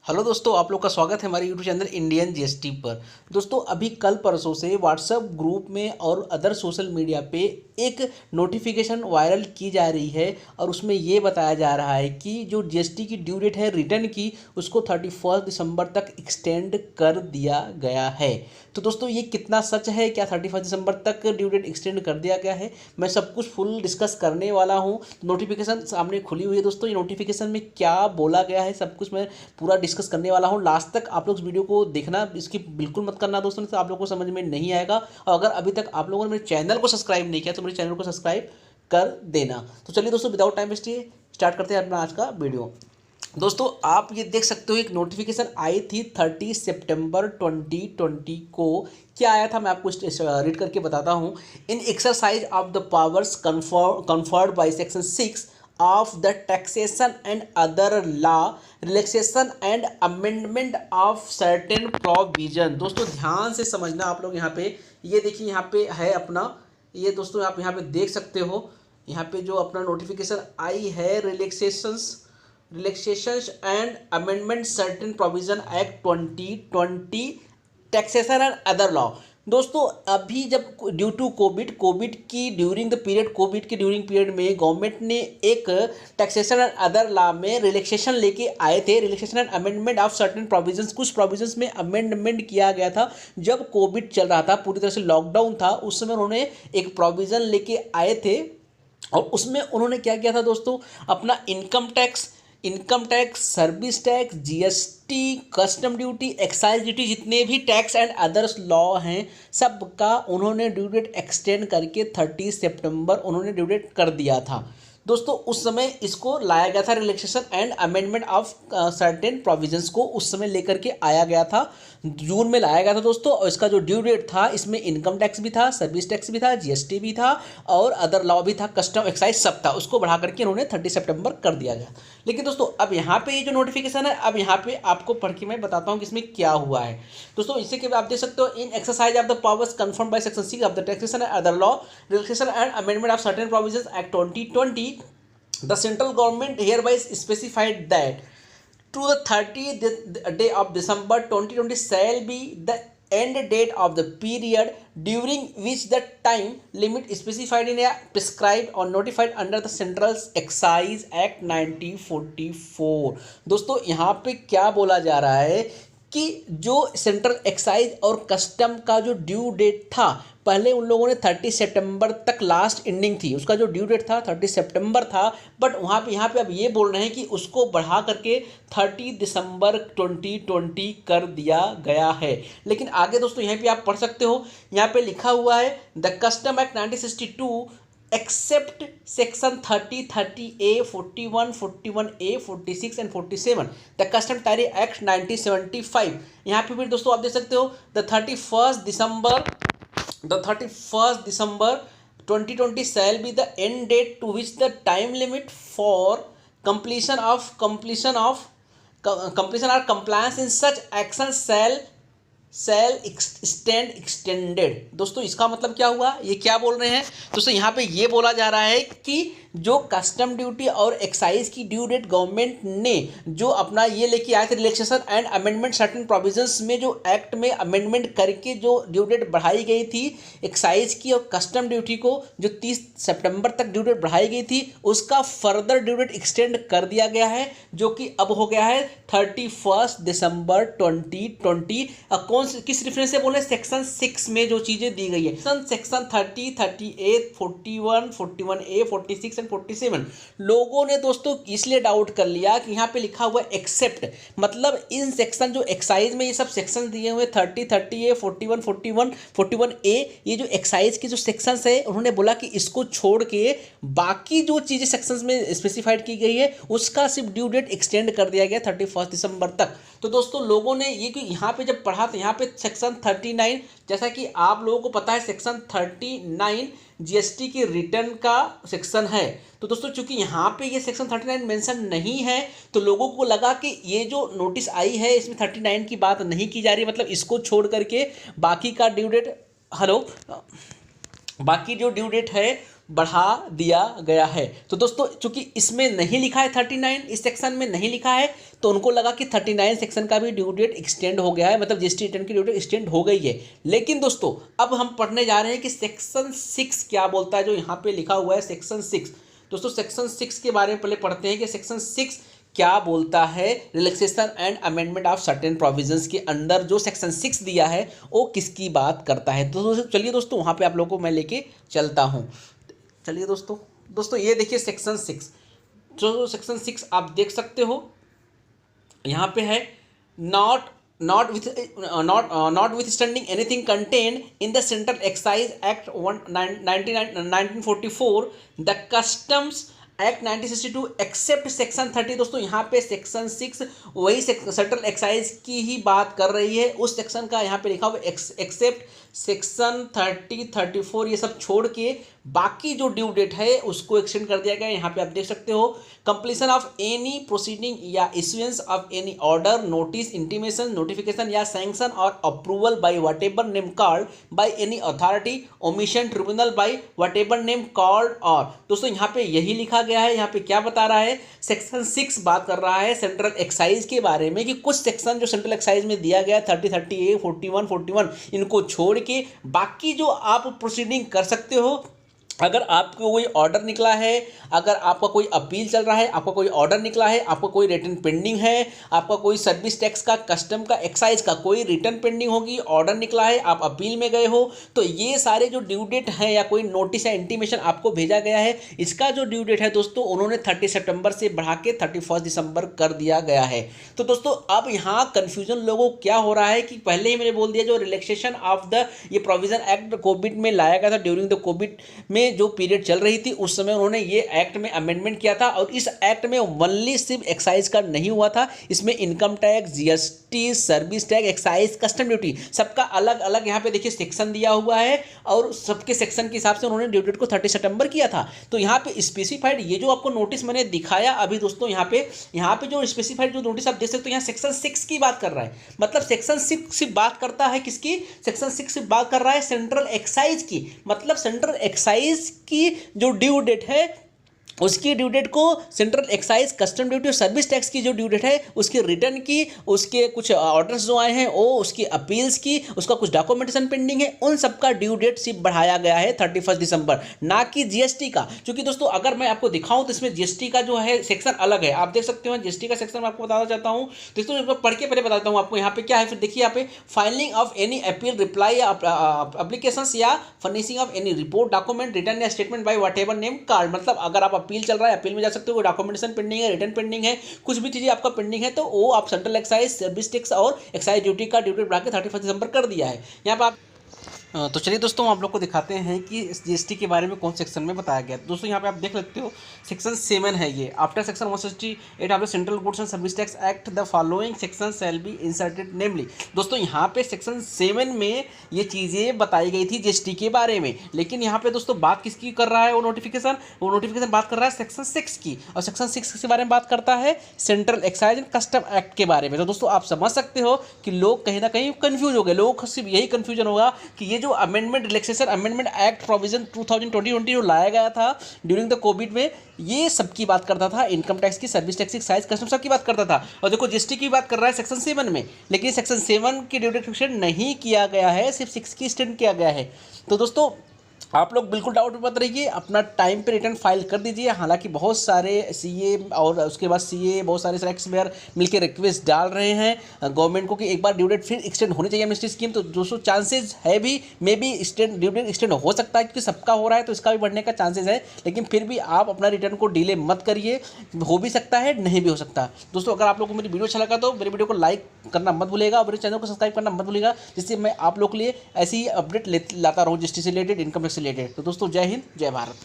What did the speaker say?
Hello दोस्तों, आप लोग का स्वागत है हमारे यूट्यूब चैनल इंडियन जीएसटी पर। दोस्तों अभी कल परसों से व्हाट्सएप ग्रुप में और अदर सोशल मीडिया पे एक नोटिफिकेशन वायरल की जा रही है और उसमें ये बताया जा रहा है कि जो जीएसटी की ड्यू डेट है रिटर्न की, उसको 31 दिसंबर तक एक्सटेंड कर दिया गया है। तो दोस्तों ये कितना सच है, क्या 31 दिसंबर तक ड्यू डेट एक्सटेंड कर दिया गया है, मैं सब कुछ फुल डिस्कस करने वाला हूँ। नोटिफिकेशन सामने खुली हुई है दोस्तों, ये नोटिफिकेशन में क्या बोला गया है सब कुछ मैं पूरा डिस्कस करने वाला हूँ। लास्ट तक आप लोग इस वीडियो को देखना, इसकी बिल्कुल मत करना दोस्तों, तो आप लोगों को समझ में नहीं आएगा। और अगर अभी तक आप लोगों ने मेरे चैनल को सब्सक्राइब नहीं किया तो मेरे चैनल को सब्सक्राइब कर देना। तो चलिए दोस्तों, विदाउट टाइम वेस्ट स्टार्ट करते हैं अपना आज का वीडियो। दोस्तों आप ये देख सकते हो, एक नोटिफिकेशन आई थी 30 सितंबर 2020 को। क्या आया था मैं आपको रीड करके बताता हूँ। In exercise of the powers conferred by section 6 of the taxation and other law, relaxation and amendment of certain provision. दोस्तों ध्यान से समझना आप लोग, यहाँ पे ये देखिए, यहाँ पे है अपना ये दोस्तों, आप यहाँ पे देख सकते हो, यहाँ पे जो अपना नोटिफिकेशन आई है relaxations and amendment certain provision act 2020 taxation and other law. दोस्तों अभी जब ड्यू टू कोविड की ड्यूरिंग द पीरियड, कोविड के ड्यूरिंग पीरियड में गवर्नमेंट ने एक टैक्सेशन एंड अदर लॉ में रिलैक्सेशन लेके आए थे। Relaxation and amendment of certain provisions, कुछ प्रोविजंस में अमेंडमेंट किया गया था। जब कोविड चल रहा था, पूरी तरह से लॉकडाउन था, उस समय उन्होंने एक प्रोविज़न लेके आए थे और उसमें उन्होंने क्या किया था दोस्तों, अपना income tax, service tax, GST, custom duty, excise duty, जितने भी टैक्स एंड अदर्स लॉ हैं सबका उन्होंने ड्यू डेट एक्सटेंड करके 30 सितंबर उन्होंने ड्यू डेट कर दिया था। दोस्तों उस समय इसको लाया गया था, relaxation and amendment of certain provisions को उस समय लेकर के आया गया था, जून में लाया गया था दोस्तों। और इसका जो ड्यू डेट था, इसमें इनकम टैक्स भी था, सर्विस टैक्स भी था, जीएसटी भी था और अदर लॉ भी था, कस्टम एक्साइज सब था, उसको बढ़ा करके इन्होंने 30 सितंबर कर दिया गया। लेकिन दोस्तों अब यहाँ पे ये जो नोटिफिकेशन है, अब यहाँ पे आपको पढ़ के मैं बताता हूँ कि इसमें क्या हुआ है। दोस्तों इससे के आप देख सकते हो, in exercise of the powers confirm by section 6 of the taxation and other law, relaxation and amendment of certain provisions act 2020, the central government hereby specified that to the 30th day of December 2020 shall be the end date of the period during which the time limit specified in a prescribed or notified under the Central Excise Act 1944। दोस्तों यहाँ पे क्या बोला जा रहा है कि जो सेंट्रल एक्साइज और कस्टम का जो ड्यू डेट था, पहले उन लोगों ने 30 सितंबर तक लास्ट एंडिंग थी, उसका जो ड्यू डेट था 30 सितंबर था, बट वहाँ पे यहाँ पे अब ये बोल रहे हैं कि उसको बढ़ा करके 30 दिसंबर 2020 कर दिया गया है। लेकिन आगे दोस्तों यहाँ पे आप पढ़ सकते हो, यहाँ पे लिखा हुआ है the custom act 1962 except section 30, 30A, 41, 41A, 46 and 47 the custom tariff act 1975। यहाँ पे भी दोस्तों आप देख सकते हो the 31 December 2020 shall be the end date to which the time limit for completion or compliance in such action shall stand extended। दोस्तों इसका मतलब क्या हुआ, ये क्या बोल रहे हैं दोस्तों, यहाँ पे ये बोला जा रहा है कि जो कस्टम ड्यूटी और एक्साइज की ड्यू डेट गवर्नमेंट ने जो अपना ये लेके आए थे, relaxation and amendment certain provisions में जो एक्ट में अमेंडमेंट करके जो ड्यू डेट बढ़ाई गई थी एक्साइज की और कस्टम ड्यूटी को, जो 30 सितंबर तक ड्यू डेट बढ़ाई गई थी, उसका फर्दर ड्यू डेट एक्सटेंड कर दिया गया है, जो कि अब हो गया है 31 दिसंबर 2020। कौन किस रेफरेंस से बोले, सेक्शन 6 में जो चीजें दी गई है, सेक्शन 30, 38, 41, 41A, 46 एंड 47। लोगों ने दोस्तों इसलिए डाउट कर लिया कि यहाँ पे लिखा हुआ एक्सेप्ट, मतलब इन सेक्शन जो एक्साइज में ये सब सेक्शन दिए हुए 30, 30A, 41, 41, 41A, ये जो एक्साइज के जो सेक्शंस है, उन्होंने बोला कि इसको छोड़ के बाकी जो चीजें सेक्शंस में स्पेसिफाइड की गई है उसका सिर्फ ड्यू डेट एक्सटेंड कर दिया गया 31 दिसंबर तक। तो दोस्तों लोगों ने ये कि यहाँ पे जब पढ़ा तो यहाँ पे सेक्शन 39, जैसा कि आप लोगों को पता है सेक्शन 39 जीएसटी की रिटर्न का सेक्शन है। तो दोस्तों चूंकि यहाँ पे ये सेक्शन 39 मेंशन नहीं है, तो लोगों को लगा कि ये जो नोटिस आई है इसमें 39 की बात नहीं की जा रही, मतलब इसको छोड़ करके बाकी का ड्यू डेट बाकी जो ड्यू डेट है बढ़ा दिया गया है। तो दोस्तों चूंकि इसमें नहीं लिखा है 39, इस सेक्शन में नहीं लिखा है, तो तो उनको लगा कि 39 सेक्शन का भी ड्यू डेट एक्सटेंड हो गया है, मतलब जीएसटी रिटर्न की ड्यू डेट एक्सटेंड हो गई है। लेकिन दोस्तों अब हम पढ़ने जा रहे हैं कि सेक्शन 6 क्या बोलता है, जो यहाँ पे लिखा हुआ है सेक्शन 6। दोस्तों सेक्शन 6 के बारे में पहले पढ़ते हैं कि सेक्शन 6 क्या बोलता है। Relaxation and amendment of certain provisions के अंदर जो सेक्शन 6 दिया है वो किसकी बात करता है। तो चलिए दोस्तों वहाँ पे आप लोगों को मैं लेके चलता हूँ। चलिए दोस्तों ये देखिए सेक्शन 6। जो सेक्शन 6 आप देख सकते हो यहाँ पे है, notwithstanding anything contained in the Central Excise Act 1944, the Customs act 1962 except section 30। दोस्तों यहाँ पे सेक्शन 6 वही सेंट्रल एक्साइज की ही बात कर रही है, उस सेक्शन का यहाँ पे लिखा हुआ एक्सेप्ट सेक्शन 30, 34 ये सब छोड़ के बाकी जो ड्यू डेट है उसको एक्सटेंड कर दिया गया है। यहाँ पे आप देख सकते हो कंप्लीशन ऑफ एनी प्रोसीडिंग या issuance of any order, notice, intimation, notification या सैंक्शन और approval by whatever name called by any authority, omission, tribunal by whatever name called. और दोस्तों यहाँ पे यही लिखा गया है। यहाँ पे क्या बता रहा है, सेक्शन 6 बात कर रहा है सेंट्रल एक्साइज के बारे में कि कुछ सेक्शन जो सेंट्रल एक्साइज में दिया गया है 30, 30A, 41, 41 इनको छोड़ के बाकी जो आप प्रोसीडिंग कर सकते हो। अगर आपको कोई ऑर्डर निकला है, अगर आपका कोई अपील चल रहा है, आपका कोई ऑर्डर निकला है, आपका कोई रिटर्न पेंडिंग है, आपका कोई सर्विस टैक्स का, कस्टम का, एक्साइज का कोई रिटर्न पेंडिंग होगी, ऑर्डर निकला है, आप अपील में गए हो, तो ये सारे जो ड्यू डेट हैं या कोई नोटिस या इंटीमेशन आपको भेजा गया है, इसका जो ड्यू डेट है दोस्तों उन्होंने 30 सितंबर से बढ़ा के 31 दिसंबर कर दिया गया है। तो दोस्तों अब यहाँ कन्फ्यूजन लोगों को क्या हो रहा है कि पहले ही मैंने बोल दिया जो रिलैक्सेशन ऑफ द ये प्रोविजन एक्ट कोविड में लाया गया था, ड्यूरिंग द कोविड में जो पीरियड चल रही थी उस समय उन्होंने ये एक्ट में अमेंडमेंट किया था। और इस एक्ट में ओनली सिर्फ एक्साइज का नहीं हुआ था, इसमें income tax, GST, service tax, excise, custom duty सबका अलग अलग यहाँ पे देखिए सेक्शन दिया हुआ है और सबके सेक्शन के हिसाब से उन्होंने ड्यू डेट को 30 सितंबर किया था। तो यहाँ पे स्पेसिफाइड ये जो आपको नोटिस मैंने दिखाया अभी दोस्तों, यहाँ पे जो स्पेसिफाइड जो नोटिस आप देख सकते हो यहाँ सेक्शन 6 की बात कर रहा है। मतलब सेक्शन 6 सिर्फ बात करता है किसकी, सेक्शन 6 सिर्फ बात कर रहा है सेंट्रल एक्साइज की। मतलब सेंट्रल एक्साइज की जो ड्यू डेट है उसकी ड्यू डेट को सेंट्रल एक्साइज, कस्टम ड्यूटी और सर्विस टैक्स की जो ड्यू डेट है उसके रिटर्न की, उसके कुछ ऑर्डर्स जो आए हैं वो, उसकी अपील्स की, उसका कुछ डॉक्यूमेंटेशन पेंडिंग है, उन सबका ड्यू डेट सिर्फ बढ़ाया गया है 31 दिसंबर, ना कि जीएसटी का। क्योंकि दोस्तों अगर मैं आपको दिखाऊं तो इसमें जीएसटी का जो है सेक्शन अलग है, आप देख सकते हो जीएसटी का सेक्शन मैं आपको बताना चाहता हूँ। दोस्तों इसको पढ़ के पहले बताता हूँ आपको यहाँ पे क्या है। फिर देखिए यहाँ पे filing of any appeal, reply या एप्लीकेशन या furnishing of any report, document, return या statement by whatever name called. मतलब अगर आप अपील चल रहा है अपील में जा सकते हो, डॉक्यूमेंटेशन पेंडिंग है, रिटर्न पेंडिंग है, कुछ भी चीजें आपका पेंडिंग है तो वो आप सेंट्रल एक्साइज, सर्विस टैक्स और एक्साइज ड्यूटी का ड्यू डेट बढ़ा के 31 दिसंबर कर दिया है यहाँ पर। तो चलिए दोस्तों हम आप लोग को दिखाते हैं कि जीएसटी के बारे में कौन सेक्शन में बताया गया। दोस्तों यहाँ पे आप देख लेते हो सेक्शन 7 है ये। After section 168 of the central goods and service tax act the following section shall be inserted namely. दोस्तों यहाँ पे सेक्शन 7 में ये चीज़ें बताई गई थी जीएसटी के बारे में, लेकिन यहाँ पे दोस्तों बात किसकी कर रहा है वो नोटिफिकेशन बात कर रहा है सेक्शन 6 की, और सेक्शन 6 के बारे में बात करता है central excise and custom act के बारे में। तो दोस्तों आप समझ सकते हो कि लोग कहीं ना कहीं कन्फ्यूज हो गए, लोगों को सिर्फ यही कन्फ्यूजन होगा कि ये जो amendment relaxation amendment act provision 2020 जो लाया गया था ड्यूरिंग द कोविड में, ये सबकी बात करता था, इनकम टैक्स की, सर्विस टैक्स की, एक्साइज, कस्टम सब की बात करता था। और देखो जीएसटी की बात कर रहा है सेक्शन 7 में, लेकिन सेक्शन 7 की ड्यू डेट एक्सटेंड नहीं किया गया है, सिर्फ 6 की एक्सटेंड किया गया है। तो दोस्तों आप लोग बिल्कुल डाउट मत रहिए, अपना टाइम पे रिटर्न फाइल कर दीजिए। हालांकि बहुत सारे सीए और उसके बाद सीए बहुत सारे टैक्स पेयर मिलकर रिक्वेस्ट डाल रहे हैं गवर्नमेंट को कि एक बार ड्यू डेट फिर एक्सटेंड होनी चाहिए एमनेस्टी स्कीम। तो दोस्तों चांसेस है भी, may be extend due date extend हो सकता है क्योंकि सबका हो रहा है तो इसका भी बढ़ने का चांसेस है, लेकिन फिर भी आप अपना रिटर्न को डिले मत करिए, हो भी सकता है नहीं भी हो सकता। दोस्तों अगर आप लोग को मेरी वीडियो अच्छा लगा तो मेरी वीडियो को लाइक करना मत भूलिएगा और मेरे चैनल को सब्सक्राइब करना मत भूलिएगा, जिससे मैं आप लोग के लिए ऐसी अपडेट लाता रहूँ जीएसटी से रिलेटेड, इनकम टैक्स से रिलेटेड। तो दोस्तों जय हिंद, जय भारत।